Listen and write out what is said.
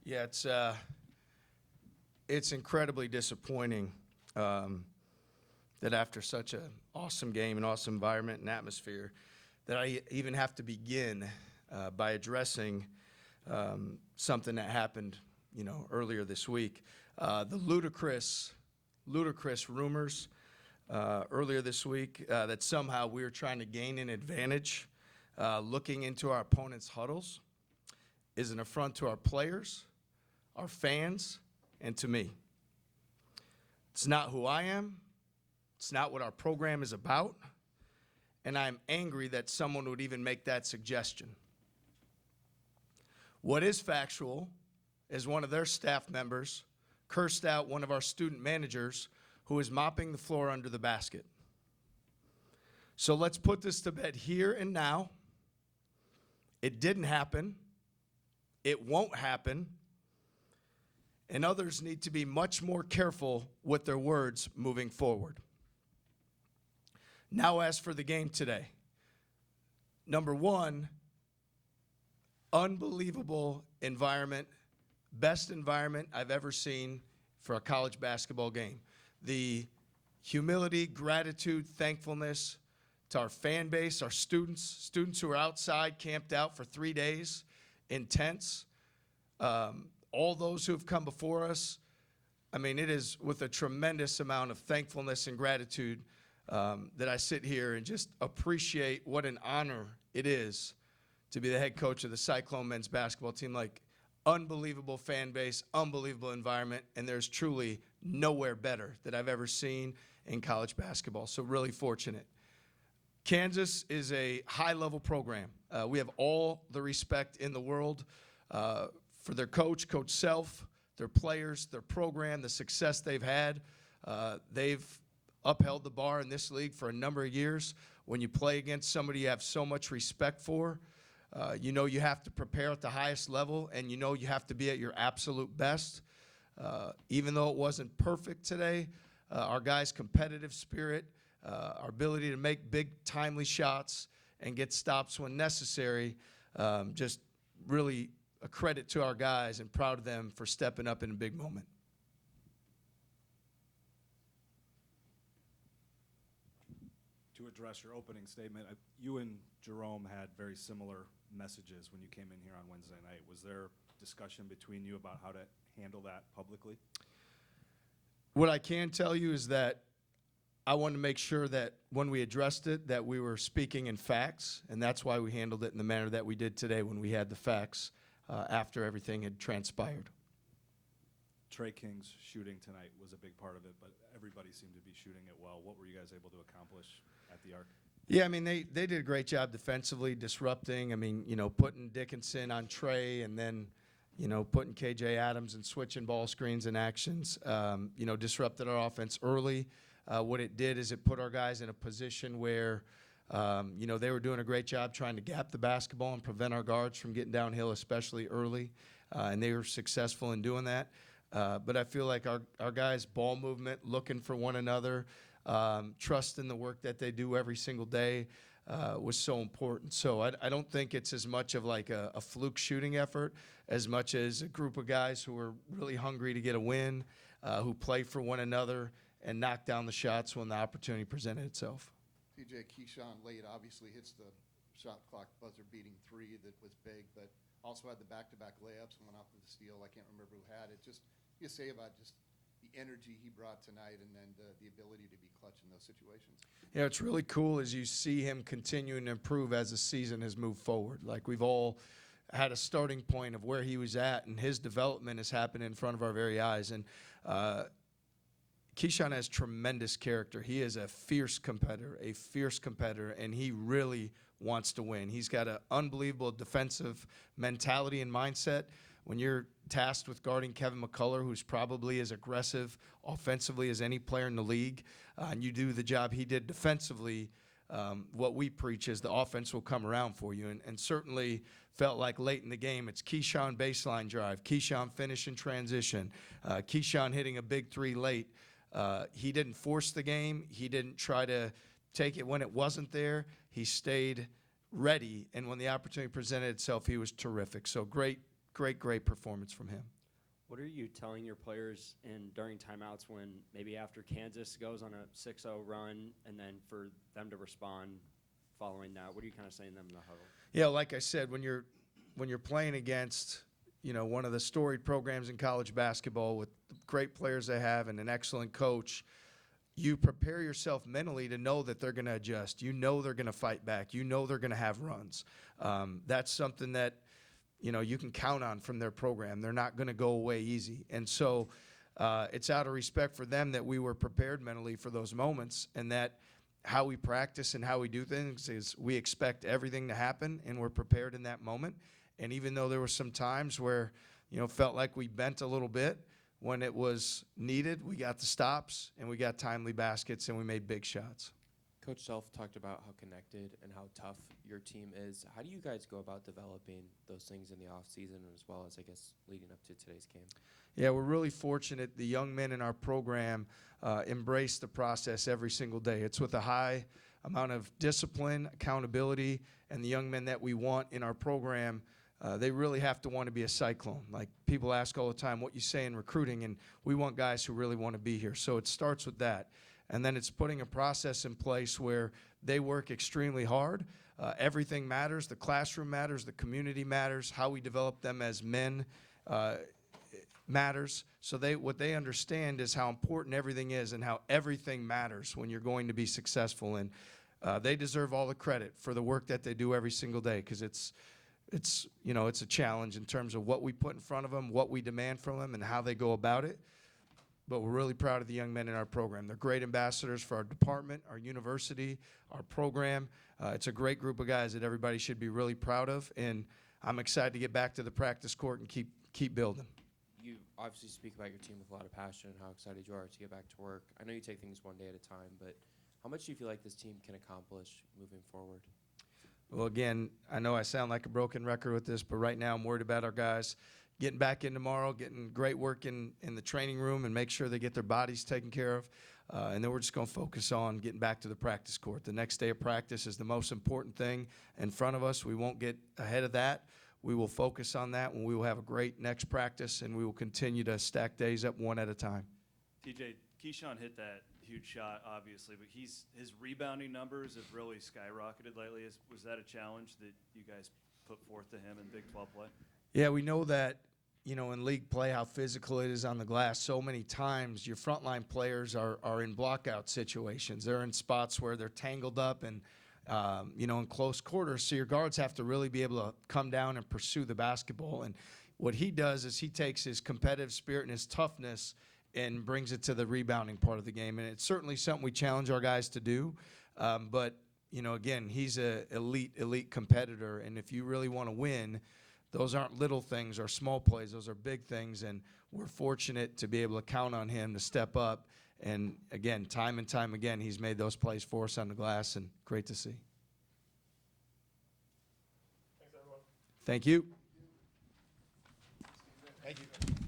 Yeah, it's incredibly disappointing that after such an awesome game, an awesome environment and atmosphere, that I even have to begin by addressing something that happened, earlier this week. The ludicrous rumors earlier this week that somehow we were trying to gain an advantage looking into our opponents' huddles is an affront to our players, our fans, and to me. It's not who I am. It's not what our program is about. And I'm angry that someone would even make that suggestion. What is factual is one of their staff members cursed out one of our student managers who was mopping the floor under the basket. So let's put this to bed here and now. It didn't happen. It won't happen. And others need to be much more careful with their words moving forward. Now, as for the game today, number one, unbelievable environment, best environment I've ever seen for a college basketball game. The humility, gratitude, thankfulness to our fan base, our students who are outside, camped out for 3 days, intense. All those who have come before us. I mean, it is with a tremendous amount of thankfulness and gratitude that I sit here and just appreciate what an honor it is to be the head coach of the Cyclone men's basketball team. Like, unbelievable fan base, unbelievable environment, and there's truly nowhere better that I've ever seen in college basketball. So really fortunate. Kansas is a high-level program. We have all the respect in the world for their coach, Coach Self, their players, their program, the success they've had. They've upheld the bar in this league for a number of years. When you play against somebody you have so much respect for, you have to prepare at the highest level, and you have to be at your absolute best. Even though it wasn't perfect today, our guys' competitive spirit, our ability to make big, timely shots and get stops when necessary, just really a credit to our guys, and proud of them for stepping up in a big moment. To address your opening statement, you and Jerome had very similar messages when you came in here on Wednesday night. Was there discussion between you about how to handle that publicly? What I can tell you is that I wanted to make sure that when we addressed it, that we were speaking in facts, and that's why we handled it in the manner that we did today when we had the facts after everything had transpired. Trey King's shooting tonight was a big part of it, but everybody seemed to be shooting it well. What were you guys able to accomplish at the arc? Yeah, I mean, they did a great job defensively, disrupting. I mean, putting Dickinson on Trey, and then, putting KJ Adams and switching ball screens and actions, disrupted our offense early. What it did is it put our guys in a position where, they were doing a great job trying to gap the basketball and prevent our guards from getting downhill, especially early, and they were successful in doing that. But I feel like our guys' ball movement, looking for one another, trust in the work that they do every single day was so important. So I don't think it's as much of like a fluke shooting effort as much as a group of guys who are really hungry to get a win, who play for one another and knock down the shots when the opportunity presented itself. TJ, Keyshawn late obviously hits the shot clock buzzer-beating three that was big, but also had the back-to-back layups and went off with the steal. I can't remember who had it. Just you say about just the energy he brought tonight, and then the ability to be clutch in those situations. Yeah, it's really cool as you see him continuing to improve as the season has moved forward. Like, we've all had a starting point of where he was at, and his development has happened in front of our very eyes. And Keyshawn has tremendous character. He is a fierce competitor, and he really wants to win. He's got an unbelievable defensive mentality and mindset. When you're tasked with guarding Kevin McCullough, who's probably as aggressive offensively as any player in the league, and you do the job he did defensively, what we preach is the offense will come around for you. And certainly felt like late in the game, it's Keyshawn baseline drive, Keyshawn finish in transition, Keyshawn hitting a big three late. He didn't force the game. He didn't try to take it when it wasn't there. He stayed ready, and when the opportunity presented itself, he was terrific. So great performance from him. What are you telling your players during timeouts when maybe after Kansas goes on a 6-0 run and then for them to respond following that? What are you kind of saying to them in the huddle? Yeah, like I said, when you're playing against, one of the storied programs in college basketball with great players they have and an excellent coach, you prepare yourself mentally to know that they're going to adjust. You know they're going to fight back. You know they're going to have runs. That's something that, you can count on from their program. They're not going to go away easy. And so it's out of respect for them that we were prepared mentally for those moments, and that how we practice and how we do things is we expect everything to happen, and we're prepared in that moment. And even though there were some times where, felt like we bent a little bit, when it was needed, we got the stops, and we got timely baskets, and we made big shots. Coach Self talked about how connected and how tough your team is. How do you guys go about developing those things in the offseason as well as, I guess, leading up to today's game? Yeah, we're really fortunate. The young men in our program embrace the process every single day. It's with a high amount of discipline, accountability, and the young men that we want in our program, they really have to want to be a Cyclone. Like, people ask all the time, what you say in recruiting, and we want guys who really want to be here. So it starts with that. And then it's putting a process in place where they work extremely hard. Everything matters. The classroom matters. The community matters. How we develop them as men matters. So what they understand is how important everything is and how everything matters when you're going to be successful. And they deserve all the credit for the work that they do every single day, because it's a challenge in terms of what we put in front of them, what we demand from them, and how they go about it. But we're really proud of the young men in our program. They're great ambassadors for our department, our university, our program. It's a great group of guys that everybody should be really proud of, and I'm excited to get back to the practice court and keep building. You obviously speak about your team with a lot of passion and how excited you are to get back to work. I know you take things one day at a time, but how much do you feel like this team can accomplish moving forward? Well, again, I know I sound like a broken record with this, but right now I'm worried about our guys getting back in tomorrow, getting great work in the training room, and make sure they get their bodies taken care of. And then we're just going to focus on getting back to the practice court. The next day of practice is the most important thing in front of us. We won't get ahead of that. We will focus on that, and we will have a great next practice, and we will continue to stack days up one at a time. TJ, Keyshawn hit that huge shot, obviously, but his rebounding numbers have really skyrocketed lately. Was that a challenge that you guys put forth to him in Big 12 play? Yeah, we know that, in league play, how physical it is on the glass. So many times your frontline players are in blockout situations. They're in spots where they're tangled up and, in close quarters. So your guards have to really be able to come down and pursue the basketball. And what he does is he takes his competitive spirit and his toughness and brings it to the rebounding part of the game. And it's certainly something we challenge our guys to do. But, again, he's an elite competitor. And if you really want to win, those aren't little things or small plays. Those are big things, and we're fortunate to be able to count on him to step up. And, again, time and time again, he's made those plays for us on the glass, and great to see. Thanks, everyone. Thank you. Thank you.